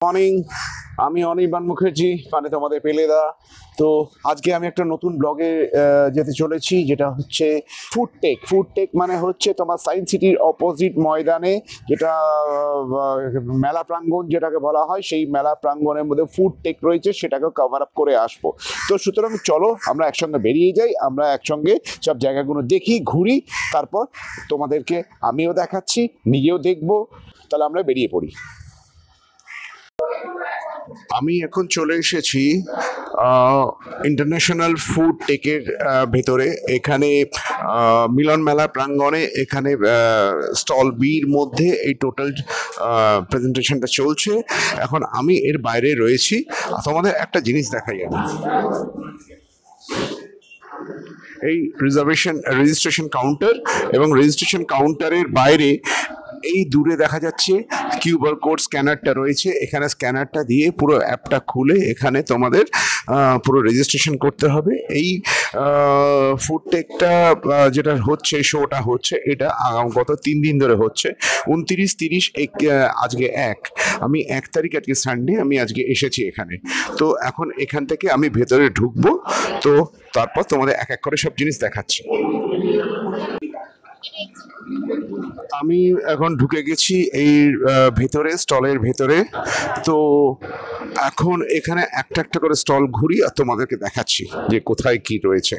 Morning, আমি অনির্বাণ মুখার্জি, মানে তোমাদের পেলেদা। তো আজকে আমি একটা নতুন ব্লগে যেতে চলেছি, যেটা হচ্ছে ফুড টেক মানে হচ্ছে তোমার সায়েন্স সিটির অপোজিট ময়দানে, যেটা মেলা প্রাঙ্গণ যেটাকে বলা হয়, সেই মেলা প্রাঙ্গণের মধ্যে ফুড টেক রয়েছে, সেটাকে কভার আপ করে আসবো। তো সুতরাং চলো আমরা একসঙ্গে বেরিয়ে যাই, আমরা একসঙ্গে সব জায়গাগুলো দেখি, ঘুরি, তারপর তোমাদেরকে আমিও দেখাচ্ছি, নিজেও দেখবো। তাহলে আমরা বেরিয়ে পড়ি। আমি এখন চলে এসেছি ইন্টারন্যাশনাল ফুড টেকের ভেতরে। এখানে মিলন মেলা প্রাঙ্গণে, এখানে স্টল বির মধ্যে এই টোটাল প্রেজেন্টেশনটা চলছে। এখন আমি এর বাইরে রয়েছি, তোমাদের একটা জিনিস দেখাই। এই রেজিস্ট্রেশন কাউন্টার, এবং রেজিস্ট্রেশন কাউন্টারের বাইরে এই দূরে দেখা যাচ্ছে কিউআর কোড স্ক্যানারটা রয়েছে। এখানে স্ক্যানারটা দিয়ে পুরো অ্যাপটা খুলে এখানে তোমাদের পুরো রেজিস্ট্রেশন করতে হবে। এই ফুড টেকটা যেটা হচ্ছে, শোটা হচ্ছে, এটা গত 3 দিন ধরে হচ্ছে। 29, 30, আজকে আমি 1 তারিখ, আজকে সানডে, আমি আজকে এসেছি এখানে। তো এখন এখান থেকে আমি ভেতরে ঢুকবো, তো তারপর তোমাদের এক এক করে সব জিনিস দেখাচ্ছি। আমি এখন ঢুকে গেছি এই ভেতরে, স্টলের ভেতরে। তো এখন এখানে একটা একটা করে স্টল ঘুরি আর তোমাদেরকে দেখাচ্ছি যে কোথায় কি রয়েছে।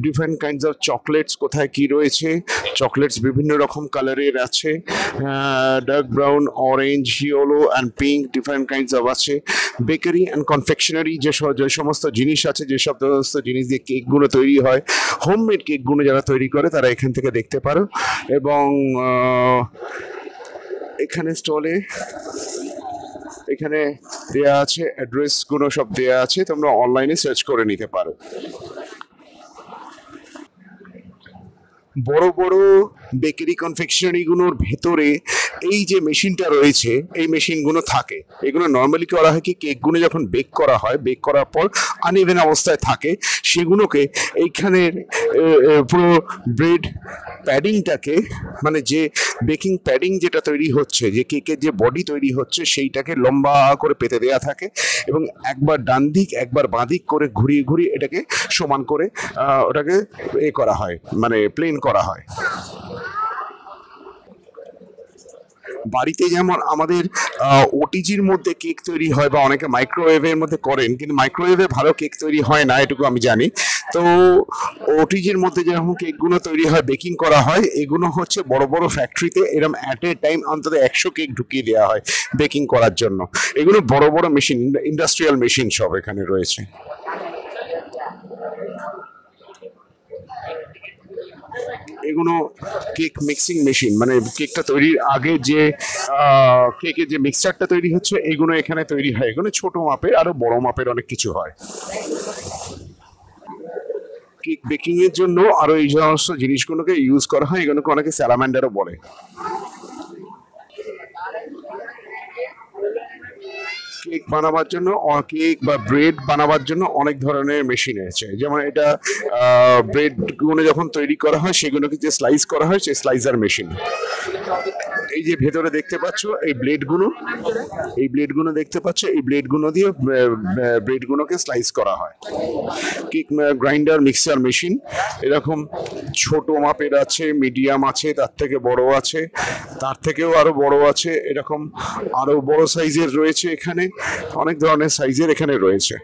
ডিফারেন্ট কাইন্ডস অফ চকলেটস কোথায় কি রয়েছে। চকলেটস বিভিন্ন রকম কালারের আছে, dark brown, orange, yellow and pink, different kinds of আছে। বেকারি অ্যান্ড কনফেকশনারি যে সমস্ত জিনিস আছে, যে সমস্ত জিনিস দিয়ে কেকগুলো তৈরি হয়, হোমমেড কেকগুলো যারা তৈরি করে তারা এখান থেকে দেখতে পারো। এবং এখানে স্টলে এখানে দেয়া আছে, অ্যাড্রেসগুলো সব দেয়া আছে, তোমরা অনলাইনে সার্চ করে নিতে পারো। বড় বড় বেকারি কনফেকশনারিগুলোর ভেতরে এই যে মেশিনটা রয়েছে, এই মেশিনগুলো থাকে। এগুলো নর্মালি করা হয় কি, কেকগুলো যখন বেক করা হয়, বেক করার পর আনইভেন অবস্থায় থাকে, সেগুলোকে এইখানের পুরো ব্রেড প্যাডিংটাকে, মানে যে বেকিং প্যাডিং যেটা তৈরি হচ্ছে, যে কেকের যে বডি তৈরি হচ্ছে, সেইটাকে লম্বা করে পেতে দেয়া থাকে, এবং একবার ডান দিক একবার বাঁ দিক করে ঘুরিয়ে ঘুরিয়ে এটাকে সমান করে ওটাকে করা হয়, মানে প্লেন করা হয়। বাড়িতে যেমন আমাদের ওটিজির মধ্যে কেক তৈরি হয়, বা অনেকে মাইক্রোওয়েভের মধ্যে করেন, কিন্তু মাইক্রোওয়েভে ভালো কেক তৈরি হয় না, এটুকু আমি জানি। তো ওটিজির মধ্যে যেরকম কেকগুলো তৈরি হয়, বেকিং করা হয়, এগুলো হচ্ছে বড় বড় ফ্যাক্টরিতে এরকম অ্যাট এ টাইম অন্তত 100 কেক ঢুকিয়ে দেওয়া হয় বেকিং করার জন্য। এগুলো বড় বড় মেশিন, ইন্ডাস্ট্রিয়াল মেশিন সব এখানে রয়েছে। এগুলো কেক মিক্সিং মেশিন, মানে কেকটা তৈরির আগে যে কেকের যে মিক্সচারটা তৈরি হচ্ছে, এগুলো এখানে তৈরি হয়। এগুলো ছোট মাপের, আরো বড় মাপের অনেক কিছু হয়। কেক বেকিং এর জন্য আরো এই সমস্ত জিনিসগুলোকে ইউজ করা হয়, এগুলোকে অনেকে স্যালামান্ডারও বলে। কেক বানাবার জন্য, কেক বা ব্রেড বানাবার জন্য অনেক ধরনের মেশিন আছে। যেমন এটা ব্রেড গুলো যখন তৈরি করা হয়, সেগুলোকে যে স্লাইস করা হয়, সেই স্লাইসার মেশিন। এই যে ভেতরে দেখতে পাচ্ছ এই ব্লেডগুলো দেখতে পাচ্ছ, এই ব্লেডগুলো দিয়ে ব্রেডগুলোকে স্লাইস করা হয়। কেক গ্রাইন্ডার, মিক্সার মেশিন, এরকম ছোট মাপের আছে, মিডিয়াম আছে, তার থেকে বড় আছে, তার থেকেও আরো বড় আছে, এরকম আরো বড় সাইজের রয়েছে। এখানে অনেক ধরনের সাইজের এখানে রয়েছে।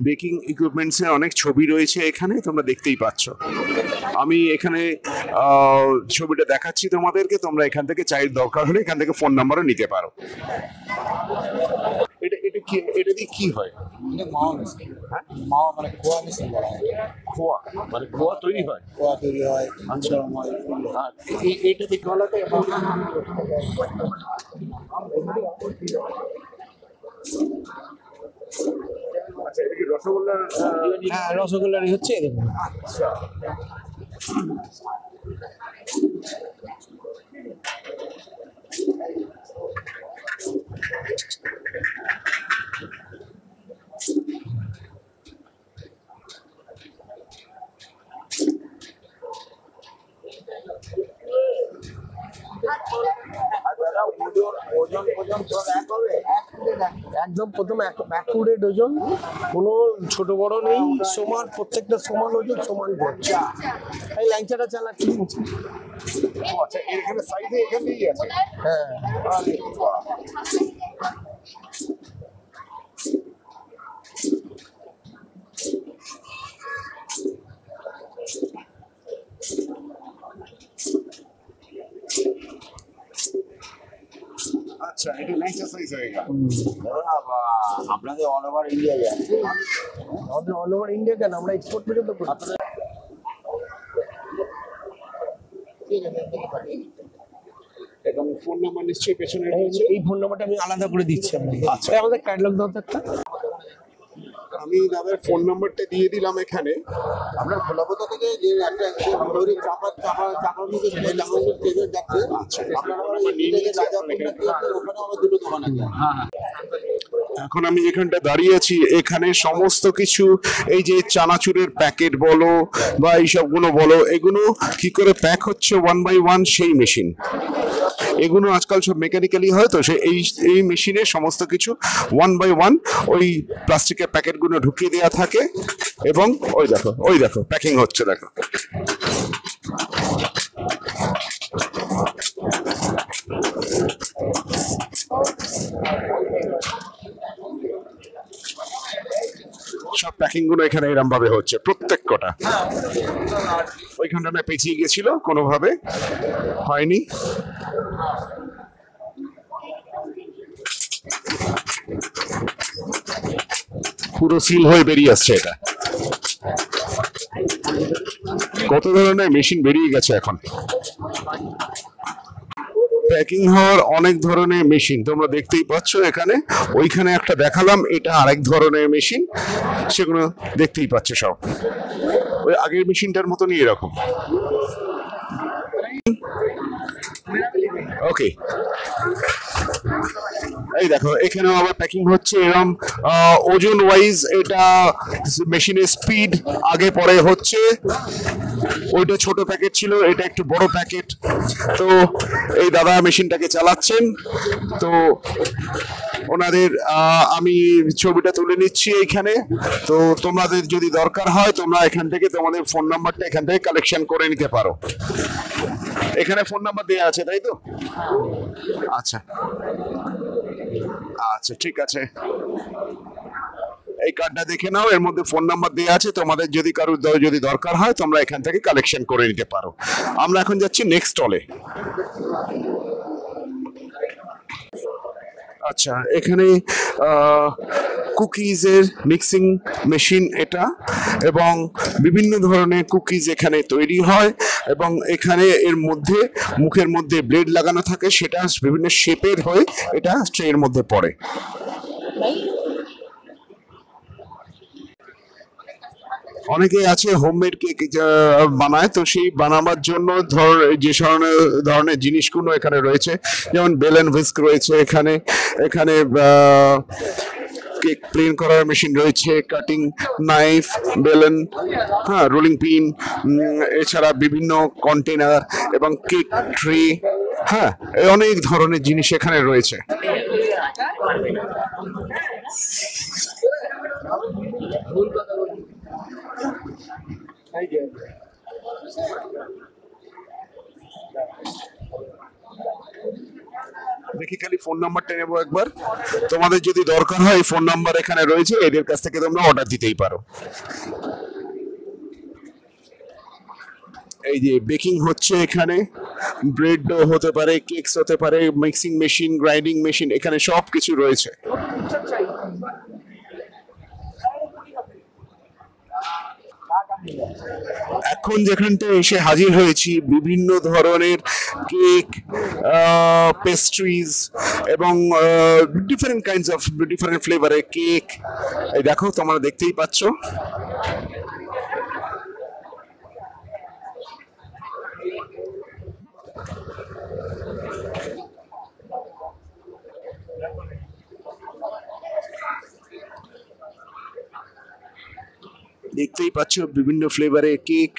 বেকিং ইকুইপমেন্টসের অনেক ছবি রয়েছে এখানে, তোমরা দেখতেই পাচ্ছ। আমি এখানে ছবিটা দেখাচ্ছি তোমাদেরকে, তোমরা এখান থেকে চাইলে দরকার হলে এখান থেকে ফোন নাম্বারও নিতে পারো। এটা দিয়ে কি হয়? হ্যাঁ, মাওয়া মানে খোয়া মেশিন বলা হয়। খোয়া, মানে খোয়া তৈরি হয়। খোয়া তৈরি হয়, আচ্ছা, এইটা দেখতে ভালো লাগে। আচ্ছা, এটা কি রসগোল্লার? হ্যাঁ, রসগোল্লারই হচ্ছে, দেখুন। ওজন ওজন সব এক হবে একদম প্রথম অ্যাকুরেট ওজন, কোনো ছোট বড় নেই, সমান, প্রত্যেকটা সমান ওজন, সমান পড়ছে। এই ল্যাংচাটা চালাচ্ছি। আচ্ছা, এখানে সাইডে এখানেই আছে। হ্যাঁ, আরে বাহ। আচ্ছা, এটা ল্যাংচা সাইজ হয়ে গেল। আপনাদের অল ওভার ইন্ডিয়া যায়। আমাদের অল ওভার ইন্ডিয়া কেন, আমরা এক্সপোর্ট পর্যন্ত করি। এবং ফোন নাম্বার নিশ্চয়ই পেছনে রয়েছে। এই ফোন নাম্বারটা আমি আলাদা করে দিচ্ছি আপনাকে। আচ্ছা। এই আমাদের ক্যাটালগ দাও তো একটা। আমি দাদার ফোন নাম্বারটা দিয়ে দিলাম এখানে। আপনার খোলাপোতা থেকে যে একটা তৈরি চাপার মধ্যে যাচ্ছে, আচ্ছা, আপনারা ফোন নাম্বার নিয়ে নিয়েছি, ওখানে আমার দুটো দোকান আছে। এখন আমি যেখানটা দাঁড়িয়ে আছি এখানে সমস্ত কিছু, এই যে চানাচুরের প্যাকেট বলো বা এইসবগুলো বলো, এগুলো কি করে প্যাক হচ্ছে 1 by 1 সেই মেশিন। এগুলো আজকাল সব মেকানিক্যালি হয়, তো এই মেশিনে সমস্ত কিছু 1 by 1 ওই প্লাস্টিকের প্যাকেটগুলো ঢুকিয়ে দেওয়া থাকে এবং ওই দেখো প্যাকিং হচ্ছে, দেখো। সব প্যাকিং গুলো এখানে এরকম ভাবে হচ্ছে প্রত্যেক কটা। ওইখানটা না পেঁচিয়ে গেছিল, কোনোভাবে হয়নি। পুরো সিল হয়ে বেরিয়ে আসছে এটা। কত ধরনের মেশিন বেরিয়ে গেছে এখন। প্যাকিং হওয়ার অনেক ধরনের মেশিন তোমরা দেখতেই পাচ্ছ এখানে। ওইখানে একটা দেখালাম, এটা আরেক ধরনের মেশিন, সেগুলো দেখতেই পাচ্ছ সব ওই আগের মেশিনটার মতনই এরকম। ওকে, এই দেখো এখানেও আবার প্যাকিং হচ্ছে এরকম ওজন ওয়াইজ। এটা মেশিনের স্পিড আগে পরে হচ্ছে। ওইটা ছোট প্যাকেট ছিল, এটা একটু বড় প্যাকেট। তো এই দাদা মেশিনটাকে চালাচ্ছেন, তো ওনাদের আমি ছবিটা তুলে নিচ্ছি এইখানে। তো তোমাদের যদি দরকার হয় তোমরা এখান থেকে তোমাদের ফোন নাম্বারটা এখান থেকে কালেকশন করে নিতে পারো। এখানে ফোন নাম্বার দেওয়া আছে তাই তো? আচ্ছা আচ্ছা, ঠিক আছে, এই কার্ডটা দেখে নাও, এর মধ্যে ফোন নাম্বার দেওয়া আছে। তোমাদের যদি কারোর যদি দরকার হয় তোমরা এখান থেকে কালেকশন করে নিতে পারো। আমরা এখন যাচ্ছি নেক্সট স্টলে। আচ্ছা, এখানে কুকিজের মিক্সিং মেশিন এটা, এবং বিভিন্ন ধরনের কুকিজ এখানে তৈরি হয়, এবং এখানে এর মধ্যে মুখের মধ্যে ব্লেড লাগানো থাকে, সেটা বিভিন্ন শেপের হয়ে এটা ট্রের মধ্যে পড়ে। অনেকে আছে হোমমেড কেক বানায়, তো সেই বানাবার জন্য যে ধরনের জিনিসগুলো এখানে রয়েছে, যেমন বেল এন্ড হুইস্ক রয়েছে এখানে। এখানে কেক প্লেন করার মেশিন রয়েছে, কাটিং নাইফ, বেলন, হ্যাঁ, রোলিং পিন, এছাড়া বিভিন্ন কন্টেনার এবং কেক ট্রে, হ্যাঁ, অনেক ধরনের জিনিস এখানে রয়েছে। দেখি খালি ফোন নাম্বারটা নেবো একবার। তোমাদের যদি দরকার হয় ফোন নাম্বার এখানে রয়েছে, এদের কাছ থেকে তোমরা অর্ডার দিতেই পারো। এই যে বেকিং হচ্ছে এখানে, ব্রেড হতে পারে, কেকস হতে পারে, মিক্সিং মেশিন, গ্রাইন্ডিং মেশিন, এখানে সব কিছু রয়েছে। এখন যেখানটা এসে হাজির হয়েছি বিভিন্ন ধরনের কেক, পেস্ট্রিজ এবং ডিফারেন্ট কাইন্ডস অফ ডিফারেন্ট ফ্লেভারের কেক। এই দেখো, তোমরা দেখতেই পাচ্ছ। দেখতেই পাচ্ছ বিভিন্ন ফ্লেভারের কেক।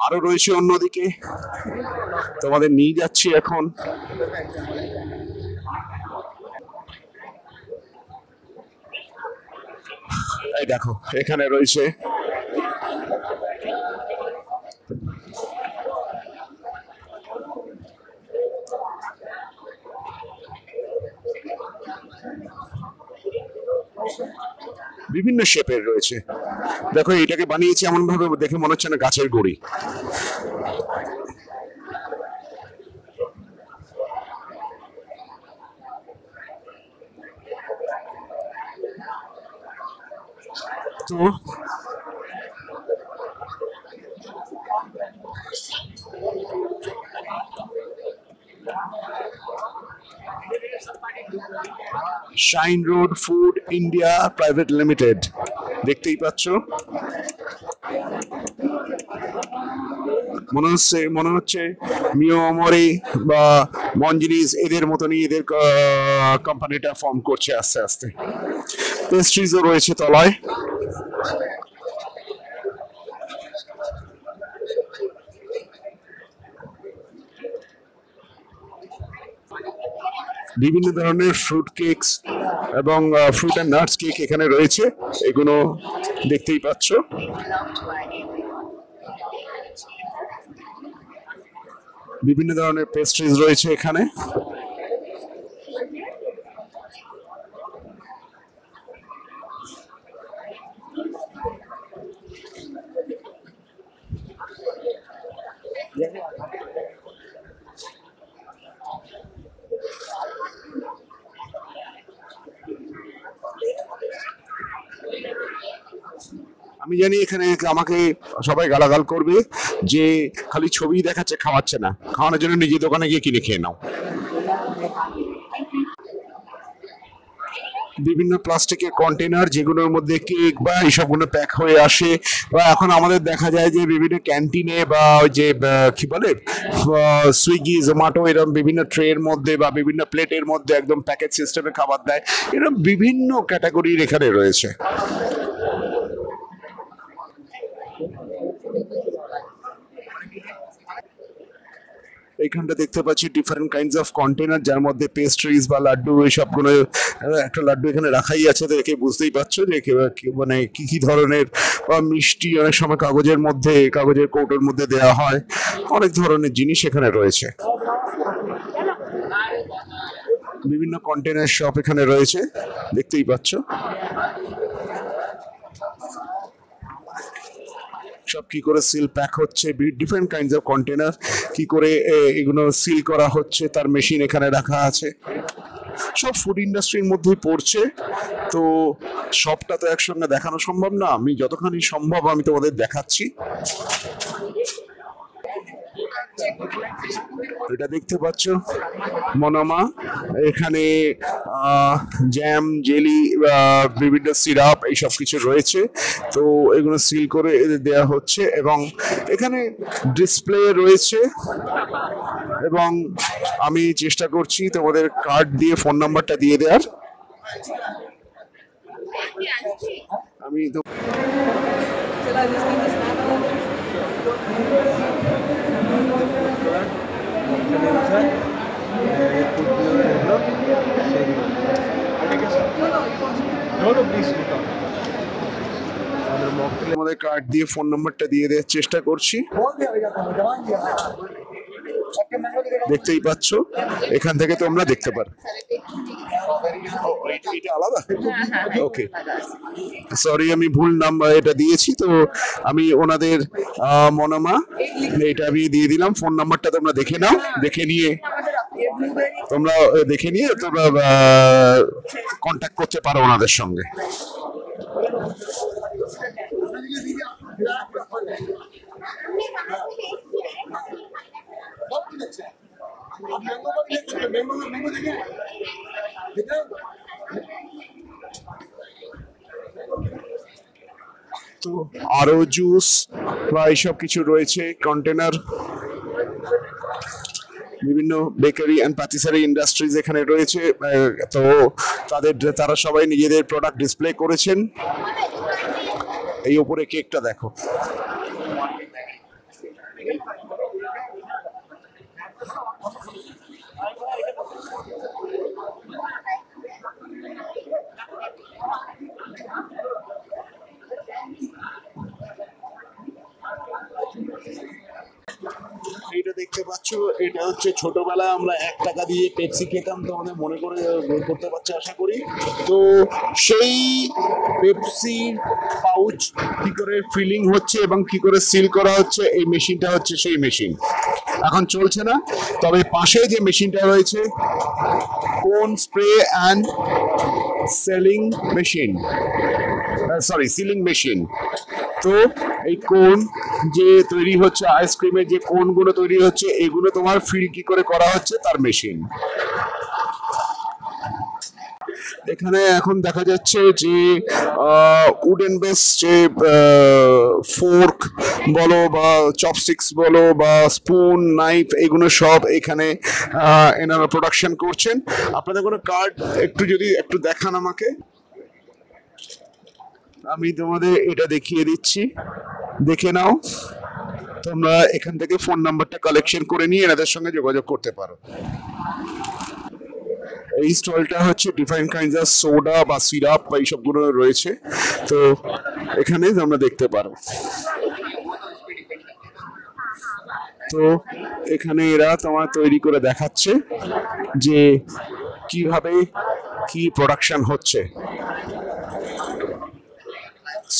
আরো রয়েছে অন্যদিকে, তোমাদের নিয়ে যাচ্ছি এখন। এই দেখো এখানে রয়েছে বিভিন্ন শেপের রয়েছে। দেখো এটাকে বানিয়েছি এমন ভাবে দেখে মনে হচ্ছে না গাছের গুঁড়ি। তো shine road food India private limited, দেখতেই পাচ্ছ। মনে হচ্ছে মিওমরি বা মঞ্জিনিস এদের মতনই এদের কোম্পানিটা ফর্ম করছে আস্তে আস্তে। পেস্ট্রিজও রয়েছে তলায়। বিভিন্ন ধরনের ফ্রুট কেকস এবং ফ্রুট অ্যান্ড নাটস কেক এখানে রয়েছে, এগুলো দেখতেই পাচ্ছ। বিভিন্ন ধরনের পেস্ট্রিজ রয়েছে এখানে। আমি জানি এখানে আমাকে সবাই গালাগাল করবে যে খালি ছবি দেখাচ্ছে, খাওয়াচ্ছে না। খাওয়ানোর জন্য নিজে দোকানে গিয়ে কিনে খেয়ে নাও। বিভিন্ন প্লাস্টিকের কন্টেনার যেগুলোর মধ্যে কেক বা এইসবগুলো প্যাক হয়ে আসে, বা এখন আমাদের দেখা যায় যে বিভিন্ন ক্যান্টিনে বা ওই যে কি বলে সুইগি জোম্যাটো এরকম বিভিন্ন ট্রের মধ্যে বা বিভিন্ন প্লেটের মধ্যে একদম প্যাকেট সিস্টেমে খাবার দেয়। এরকম বিভিন্ন ক্যাটাগরির এখানে রয়েছে। এইখানটা দেখতে পাচ্ছি ডিফারেন্ট কাইন্ডস অফ কন্টেনার, যার মধ্যে পেস্ট্রিজ বা লাড্ডু এইসবগুলো। একটা লাড্ডু এখানে রাখাই আছে, তো একে বুঝতেই পারছো যে মানে কি কি ধরনের মিষ্টি অনেক সময় কাগজের মধ্যে, কাগজের কৌটোর মধ্যে দেওয়া হয়। অনেক ধরনের জিনিস এখানে রয়েছে। বিভিন্ন কন্টেনার শপ এখানে রয়েছে, দেখতেই পাচ্ছ। সব কি করে সিল প্যাক হচ্ছে, ডিফারেন্ট কাইন্ডস অফ কন্টেনার কি করে এগুলো সিল করা হচ্ছে, তার মেশিন এখানে রাখা আছে। সব ফুড ইন্ডাস্ট্রির মধ্যেই পড়ছে। তো সবটা তো একসঙ্গে দেখানো সম্ভব না, আমি যতখানি সম্ভব আমি তোমাদের দেখাচ্ছি। এটা দেখতে পাচ্ছ মনামা, এখানে জ্যাম জেলি বিভিন্ন সিরাপ এইসব কিছু রয়েছে। তো এগুলো সিল করে দেয়া হচ্ছে এবং এখানে ডিসপ্লে রয়েছে। এবং আমি চেষ্টা করছি তোমাদের কার্ড দিয়ে ফোন নাম্বারটা দিয়ে দেওয়ার। আমি তো আমাদের কার্ড দিয়ে ফোন নাম্বারটা দিয়ে দেওয়ার চেষ্টা করছি। দেখতেই পাচ্ছ, এখান থেকে তোমরা দেখতে পারো। এটা আলাদা, ওকে সরি আমি ভুল নাম্বার এটা দিয়েছি। তো আমি ওনাদের মনামা এটা আমি দিয়ে দিলাম। ফোন নাম্বারটা তোমরা দেখে নাও, দেখে নিয়ে তোমরা কন্ট্যাক্ট করতে পারো ওনাদের সঙ্গে। তো আরো জুস বা এইসব কিছু রয়েছে কন্টেনার। বিভিন্ন বেকারি অ্যান্ড প্যাটিসারি ইন্ডাস্ট্রিজ এখানে রয়েছে। তো তারা সবাই নিজেদের প্রোডাক্ট ডিসপ্লে করেছেন। এই উপরে কেকটা দেখো। এটা দেখতে পাচ্ছ, এটা হচ্ছে ছোটবেলায় আমরা 1 টাকা দিয়ে পেপসি খেতাম, তোমাদের মনে করে করতে পারছো আশা করি। তো সেই পেপসি পাউচ কি করে ফিলিং হচ্ছে এবং কি করে সিল করা হচ্ছে, এই মেশিনটা হচ্ছে সেই মেশিন। এখন চলছে না, তবে পাশে যে মেশিনটা রয়েছে কোন spray and selling machine, sorry sealing machine. তো এই কোন যে তৈরি হচ্ছে, আইসক্রিমের যে কোনগুলো তৈরি হচ্ছে, এগুলো তোমার ফিল কি করে করা হচ্ছে তার মেশিন। এখানে এখন দেখা যাচ্ছে যে উডেন বেস যে ফোর্ক বলো বা চপস্টিক্স বলো বা স্পুন নাইফ, এগুলো সব এখানে এনারা প্রোডাকশন করছেন। আপনাদের কোনো কার্ড একটু যদি একটু দেখান আমাকে, আমি তোমাদের এটা দেখিয়ে দিচ্ছি, দেখে নাও। তোমরা এখান থেকে ফোন নাম্বারটা কালেকশন করে নিয়ে এনাদের সঙ্গে যোগাযোগ করতে পারো। এই স্টলটা হচ্ছে ডিফারেন্ট কাইন্ডস অফ সোডা বা সিরাপ বা এইসবগুলো রয়েছে, তো এখানে তোমরা দেখতে পারো। তো এখানে এরা তোমার তৈরি করে দেখাচ্ছে যে কিভাবে কি প্রোডাকশন হচ্ছে,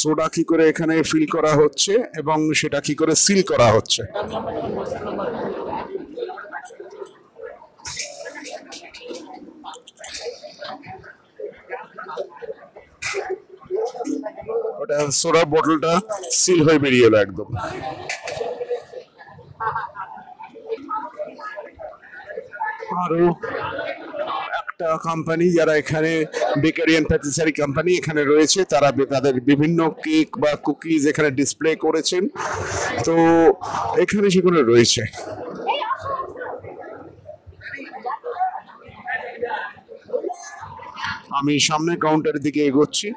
সোডা কি করে এখানে ফিল করা হচ্ছে এবং সেটা কি করে সিল করা হচ্ছে। ওটা সোডা বোতলটা সিল হয়ে বেরিয়ে এলো একদম। আরো একটা কোম্পানি যারা এখানে বেকারি এন্ড প্যাটিসারি কোম্পানি এখানে রয়েছে, তারা তাদের বিভিন্ন কেক বা কুকিজ এখানে ডিসপ্লে করেছেন, তো এখানে সেগুলো রয়েছে। আমি সামনে কাউন্টারের দিকে এগোচ্ছি।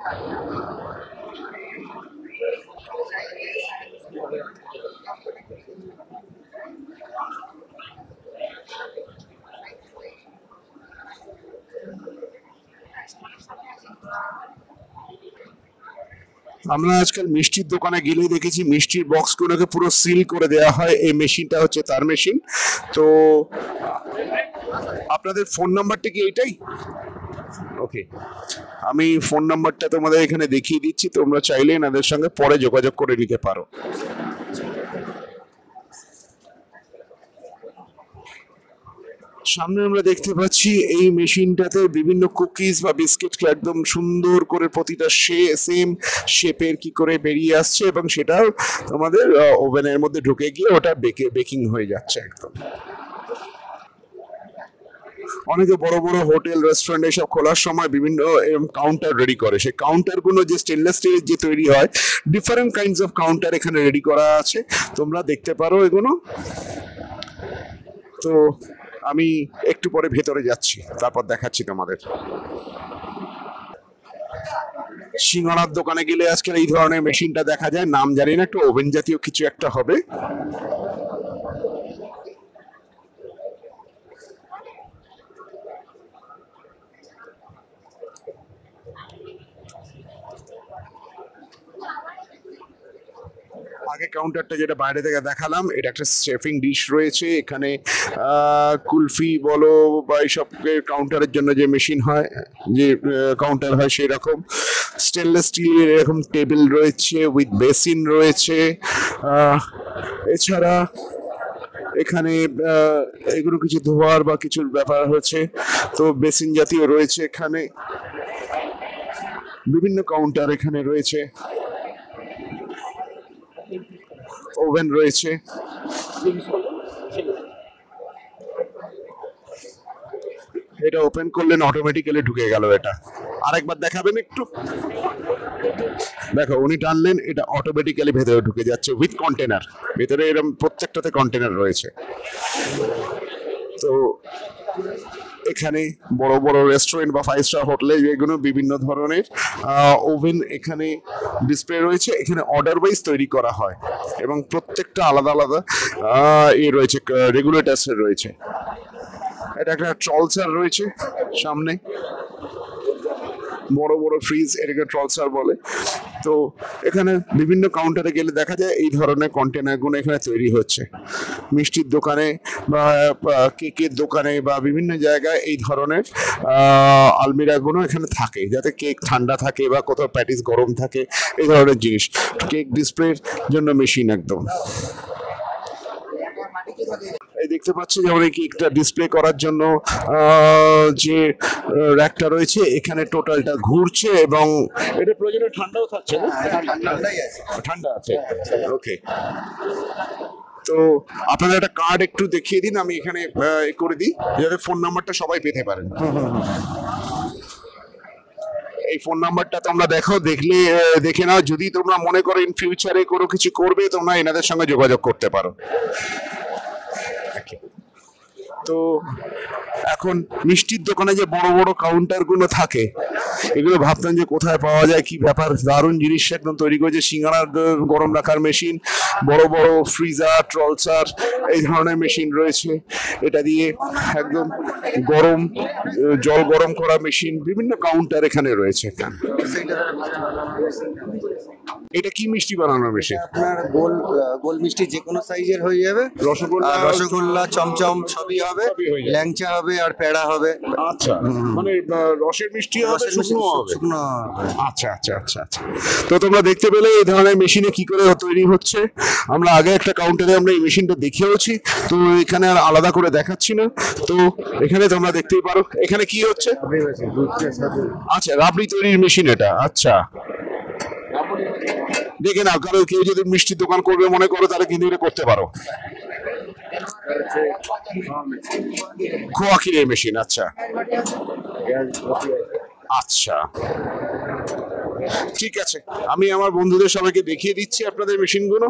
আমরা আজকাল মিষ্টির দোকানে গেলে দেখেছি মিষ্টির বক্সগুলোকে পুরো সিল করে দেওয়া হয়, এই মেশিনটা হচ্ছে তার মেশিন। তো আপনাদের ফোন নাম্বারটা কি এইটাই? ওকে, আমি ফোন নাম্বারটা তোমাদের এখানে দেখিয়ে দিচ্ছি, তোমরা চাইলে এনাদের সঙ্গে পরে যোগাযোগ করে নিতে পারো। সামনে আমরা দেখতে পাচ্ছি এই মেশিনটাতে বিভিন্ন কুকিজ বা বিস্কিটকে একদম সুন্দর করে প্রতিটা সেম শেপের কি করে বেরিয়ে আসছে এবং সেটা আমাদের ওভেনের মধ্যে ঢুকে গিয়ে ওটা বেকিং হয়ে যাচ্ছে একদম। অনেকে বড় বড় হোটেল রেস্টুরেন্ট এসব খোলার সময় বিভিন্ন কাউন্টার রেডি করে, সেই কাউন্টারগুলো যে স্টেনলেস স্টিলের যে তৈরি হয়, ডিফারেন্ট কাইন্ডস অফ কাউন্টার এখানে রেডি করা আছে, তোমরা দেখতে পারো এগুলো। তো আমি একটু পরে ভেতরে যাচ্ছি, তারপর দেখাচ্ছি তোমাদের। সিঙ্গাড়ার দোকানে গেলে আজকাল এই ধরনের মেশিনটা দেখা যায়, নাম জানি না, একটু ওভেন জাতীয় কিছু একটা হবে। আগে কাউন্টারটা যেটা বাইরে থেকে দেখালাম, এটা একটা শেফিং ডিশ রয়েছে এখানে, কুলফি বলো বা এইসব কাউন্টারের জন্য যে মেশিন হয়, যে কাউন্টার হয় সেই রকম স্টেনলেস স্টিলের এরকম টেবিল রয়েছে উইথ বেসিন রয়েছে। এছাড়া এখানে এগুলো কিছু ধোয়ার বা কিছুর ব্যাপার হচ্ছে, তো বেসিন জাতীয় রয়েছে এখানে, বিভিন্ন কাউন্টার এখানে রয়েছে, ওভেন রয়েছে। এটা ওপেন করলেন অটোমেটিক্যালি ঢুকে গেল। এটা আরেকবার দেখাবেন একটু, দেখো উনি টানলেন, এটা অটোমেটিক্যালি ভেতরে ঢুকে যাচ্ছে উইথ কন্টেনার, ভেতরে এরকম প্রত্যেকটাতে কন্টেনার রয়েছে। তো এখানে বড় বড় রেস্টুরেন্ট বা 5 স্টার হোটেলে যেগুলো বিভিন্ন ধরনের ওভেন এখানে ডিসপ্লে রয়েছে, এখানে অর্ডার ওয়াইজ তৈরি করা হয় এবং প্রত্যেকটা আলাদা আলাদা রয়েছে, রেগুলেটরস রয়েছে। এটা একটা ট্রলসার রয়েছে সামনে, বড় বড় ফ্রিজ, এটাকে ট্রলসার বলে। তো এখানে বিভিন্ন কাউন্টারে গেলে দেখা যায় এই ধরনের কন্টেনারগুলো এখানে তৈরি হচ্ছে। মিষ্টির দোকানে বা কেকের দোকানে বা বিভিন্ন জায়গায় এই ধরনের আলমিরাগুলো এখানে থাকে, যাতে কেক ঠান্ডা থাকে বা কোথাও প্যাটিস গরম থাকে, এই ধরনের জিনিস। কেক ডিসপ্লের জন্য মেশিন একদম। এই দেখতে পাচ্ছি যেমন এই কেকটা ডিসপ্লে করার জন্য যে র্যাকটা রয়েছে এখানে টোটালটা ঘুরছে এবং এটা প্রয়োজনে ঠান্ডাও থাকছে না? ঠান্ডা আছে, ওকে। তো আপনাদের একটা কার্ড একটু দেখিয়ে দিন, আমি এখানে করে দিই যাতে ফোন নাম্বারটা সবাই পেতে পারেন। এই ফোন নাম্বারটা তোমরা দেখে নাও, যদি তোমরা মনে করো ইন ফিউচারে কোনো কিছু করবে তোমরা এনাদের সঙ্গে যোগাযোগ করতে পারো। তো এখন মিষ্টির দোকানে যে বড় বড় কাউন্টার গুলো থাকে, এগুলো ভাবতাম যে কোথায় পাওয়া যায়, কি ব্যাপার, দারুণ জিনিস একদম তৈরি করেছে। সিঙ্গারার গরম রাখার মেশিন, বড় বড় ফ্রিজার, ট্রলসার, এই ধরনের মেশিন রয়েছে। এটা দিয়ে একদম গরম জল গরম করা মেশিন, বিভিন্ন কাউন্টার এখানে রয়েছে। এটা কি মিষ্টি বানানোর মেশিন? আপনার গোল মিষ্টি যে কোনো সাইজের হয়ে যাবে, রসগোল্লা চমচম সবই হবে, ল্যাংচা হবে আর পেড়া হবে। আচ্ছা, মানে রসের মিষ্টি হবে, শুকনো হবে। আচ্ছা আচ্ছা আচ্ছা আচ্ছা। তো তোমরা দেখতে পেলে এই ধরনের মেশিনে কি করে তৈরি হচ্ছে। আমরা আগে একটা কাউন্টারে আমরা এই মেশিনটা দেখেওছি, তো এখানে আর আলাদা করে দেখাচ্ছি না। তো এখানে তোমরা দেখতেই পারো এখানে কি হচ্ছে। আচ্ছা, রাবড়ি তৈরির মেশিন এটা। আচ্ছা, দেখে নাও, কারো কেউ যদি মিষ্টির দোকান করবে মনে করো তাহলে কিন্তু এটা করতে পারো। খোয়া ক্ষীরের মেশিন। আচ্ছা আচ্ছা, ঠিক আছে, আমি আমার বন্ধুদের সবাইকে দেখিয়ে দিচ্ছি আপনাদের মেশিনগুলো।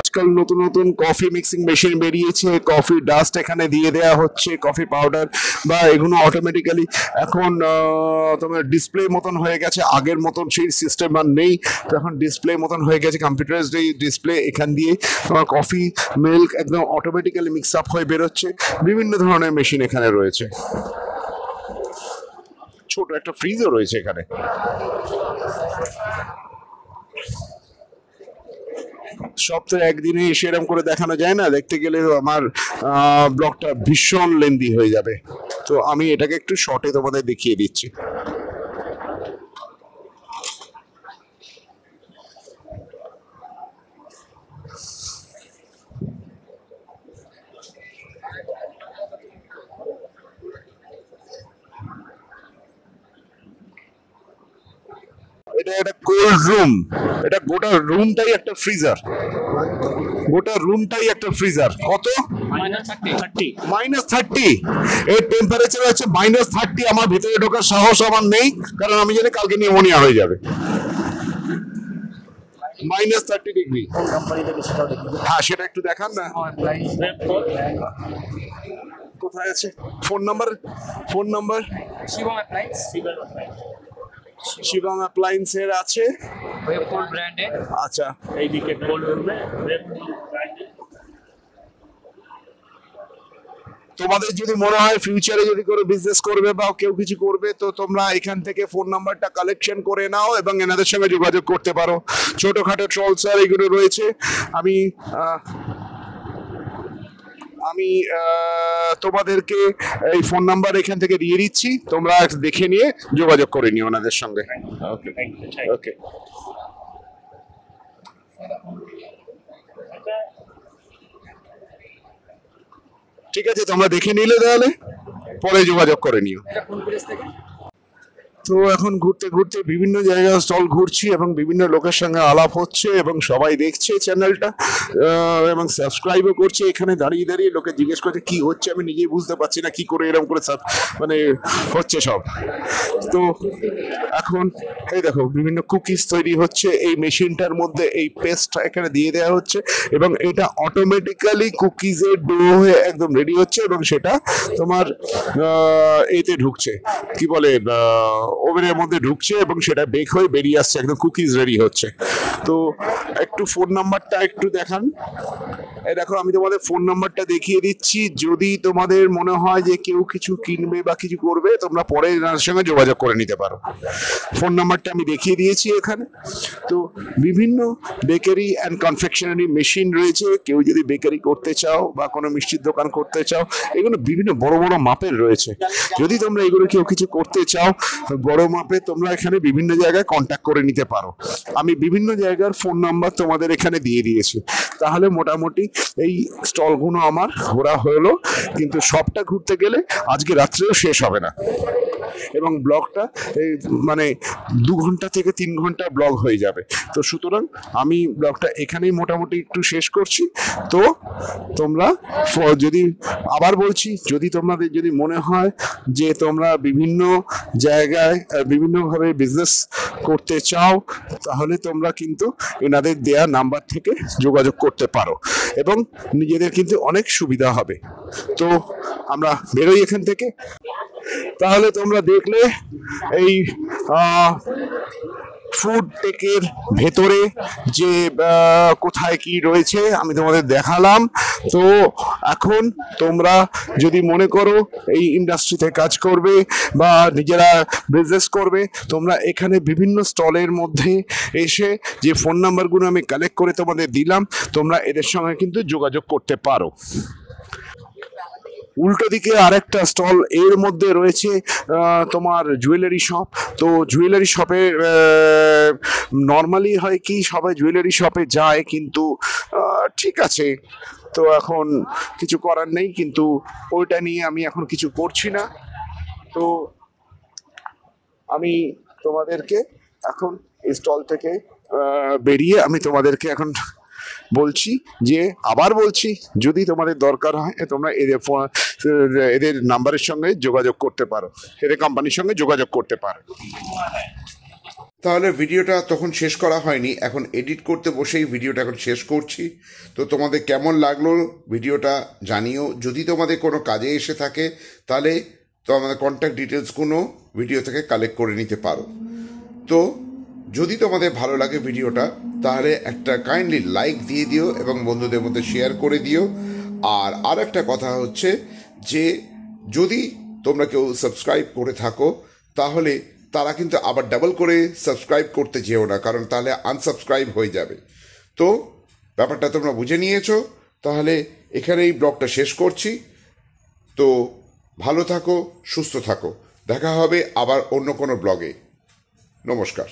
আজকাল নতুন নতুন কফি মিক্সিং মেশিন বেরিয়েছে, কফি ডাস্ট এখানে দিয়ে দেওয়া হচ্ছে, কফি পাউডার বা এগুলো অটোমেটিক্যালি এখন তোমার ডিসপ্লে মতন হয়ে গেছে। আগের মতন সেই সিস্টেম আর নেই, তো এখন ডিসপ্লে মতন হয়ে গেছে, কম্পিউটারাইজড এই ডিসপ্লে। এখান দিয়ে তোমার কফি মিল্ক একদম অটোমেটিক্যালি মিক্স আপ হয়ে বেরোচ্ছে। বিভিন্ন ধরনের মেশিন এখানে রয়েছে, ছোট একটা ফ্রিজও রয়েছে এখানে। সব তো একদিনে সেরকম করে দেখানো যায় না, দেখতে গেলে আমার ব্লগটা ভীষণ লেন্দি হয়ে যাবে। তো আমি এটাকে একটু শর্টে তোমাদের দেখিয়ে দিচ্ছি। এটা একটা কোল্ড রুম, এটা গোটা রুমটাই একটা ফ্রিজার, গোটা রুমটাই একটা ফ্রিজার। কত? -30। এর টেম্পারেচার আছে -30। আমার ভিতরে ঢোকার সাহস আমার নেই, কারণ আমি জানি কালকে নিউমোনিয়া হয়ে যাবে। -30 ডিগ্রি। হ্যাঁ, সেটা একটু দেখান না, কোথায় আছে ফোন নাম্বার? শিবম অ্যাপ্লায়েন্সের আছে। ওয়েবপুল ব্র্যান্ডে। আচ্ছা, এইদিকে কোল্ড রুমে ওয়েবপুল ব্র্যান্ডে। তোমাদের যদি মনে হয় ফিউচারে যদি কোনো বিজনেস করবে বা কেউ কিছু করবে, তো তোমরা এখান থেকে ফোন নাম্বারটা কালেকশন করে নাও এবং এনাদের সঙ্গে যোগাযোগ করতে পারো। ছোটখাটো ট্রলসার এগুলো রয়েছে। আমি তোমাদেরকে এই ফোন নাম্বার এখান থেকে দিয়ে দিচ্ছি, তোমরা দেখে নিয়ে যোগাযোগ করে নিও ওনাদের সঙ্গে। ওকে ওকে, ঠিক আছে, তোমরা দেখে নিলে তাহলে পরে যোগাযোগ করে নিও। তো এখন ঘুরতে ঘুরতে বিভিন্ন জায়গায় স্টল ঘুরছি এবং বিভিন্ন লোকের সঙ্গে আলাপ হচ্ছে এবং সবাই দেখছে চ্যানেলটা এবং সাবস্ক্রাইবও করছে। এখানে দাঁড়িয়ে দাঁড়িয়ে লোকে জিজ্ঞেস করছে কি হচ্ছে, আমি নিজেই বুঝতে পারছি না কি করে এরকম করে মানে হচ্ছে সব। তো এখন এই দেখো বিভিন্ন কুকিজ তৈরি হচ্ছে এই মেশিনটার মধ্যে, এই পেস্টটা এখানে দিয়ে দেওয়া হচ্ছে এবং এটা অটোমেটিক্যালি কুকিজের ডো হয়ে একদম রেডি হচ্ছে এবং সেটা তোমার এতে ঢুকছে, কি বলে ওভেনের মধ্যে ঢুকছে এবং সেটা বেক হয়ে বেরিয়ে আসছে, একদম কুকিজ রেডি হচ্ছে। তো একটু ফোন নাম্বারটা একটু দেখান। এই দেখো আমি তোমাদের ফোন নাম্বারটা দেখিয়ে দিচ্ছি, যদি তোমাদের মনে হয় যে কেউ কিছু কিনবে বা কিছু করবে তোমরা পরে এনার সঙ্গে যোগাযোগ করে নিতে পারো। ফোন নাম্বারটা আমি দেখিয়ে দিয়েছি এখানে। তো বিভিন্ন বেকারি অ্যান্ড কনফেকশনারি মেশিন রয়েছে, কেউ যদি বেকারি করতে চাও বা কোনো মিষ্টির দোকান করতে চাও, এগুলো বিভিন্ন বড় বড় মাপের রয়েছে। যদি তোমরা এগুলো কেউ কিছু করতে চাও বড় মাপে, তোমরা এখানে বিভিন্ন জায়গায় কন্ট্যাক্ট করে নিতে পারো। আমি বিভিন্ন জায়গার ফোন নাম্বার তোমাদের এখানে দিয়ে দিয়েছি। তাহলে মোটামুটি এই স্টলগুলো আমার ঘোরা হলো, কিন্তু সবটা ঘুরতে গেলে আজকে রাত্রেও শেষ হবে না এবং ব্লগটা এই মানে 2 ঘন্টা থেকে 3 ঘন্টা ব্লগ হয়ে যাবে। তো সুতরাং আমি ব্লগটা এখানেই মোটামুটি একটু শেষ করছি। তো তোমরা যদি আবার বলছি, যদি তোমাদের যদি মনে হয় যে তোমরা বিভিন্ন জায়গায় বিভিন্নভাবে বিজনেস করতে চাও, তাহলে তোমরা কিন্তু এনাদের দেয়া নাম্বার থেকে যোগাযোগ করতে পারো এবং নিজেদের কিন্তু অনেক সুবিধা হবে। তো আমরা বেরোই এখান থেকে। তাহলে তোমরা দেখলে এই ফুড টেকের ভেতরে যে কোথায় কি রয়েছে আমি তোমাদের দেখালাম। তো এখন তোমরা যদি মনে করো এই ইন্ডাস্ট্রিতে কাজ করবে বা নিজেরা বিজনেস করবে, তোমরা এখানে বিভিন্ন স্টলের মধ্যে এসে যে ফোন নাম্বারগুলো আমি কালেক্ট করে তোমাদের দিলাম, তোমরা এদের সঙ্গে কিন্তু যোগাযোগ করতে পারো। উল্টো দিকে আরেকটা স্টল এর মধ্যে রয়েছে তোমার জুয়েলারি শপ। তো জুয়েলারি শপে নর্মালি হয় কি সবাই জুয়েলারি শপে যায়, কিন্তু ঠিক আছে, তো এখন কিছু করার নেই, কিন্তু ওইটা নিয়ে আমি এখন কিছু করছি না। তো আমি তোমাদেরকে এখন এই স্টল থেকে বেরিয়ে আমি তোমাদেরকে এখন বলছি যে, আবার বলছি, যদি তোমাদের দরকার হয় তোমরা এদের নাম্বারের সঙ্গে যোগাযোগ করতে পারো, এদের কোম্পানির সঙ্গে যোগাযোগ করতে পারো। তাহলে ভিডিওটা তখন শেষ করা হয়নি, এখন এডিট করতে বসেই ভিডিওটা এখন শেষ করছি। তো তোমাদের কেমন লাগলো ভিডিওটা জানিও। যদি তোমাদের কোনো কাজে এসে থাকে তাহলে তো আমাদের কন্ট্যাক্ট ডিটেলসগুলো ভিডিও থেকে কালেক্ট করে নিতে পারো। তো যদি তোমাদের ভালো লাগে ভিডিওটা, তাহলে একটা কাইন্ডলি লাইক দিয়ে দিও এবং বন্ধুদের মধ্যে শেয়ার করে দিও। আর একটা কথা হচ্ছে যে, যদি তোমরা কেউ সাবস্ক্রাইব করে থাকো তাহলে তারা কিন্তু আবার ডাবল করে সাবস্ক্রাইব করতে যেও না, কারণ তাহলে আনসাবস্ক্রাইব হয়ে যাবে। তো ব্যাপারটা তোমরা বুঝে নিয়েছো। তাহলে এখানেই ব্লগটা শেষ করছি। তো ভালো থাকো, সুস্থ থাকো, দেখা হবে আবার অন্য কোনো ব্লগে। নমস্কার।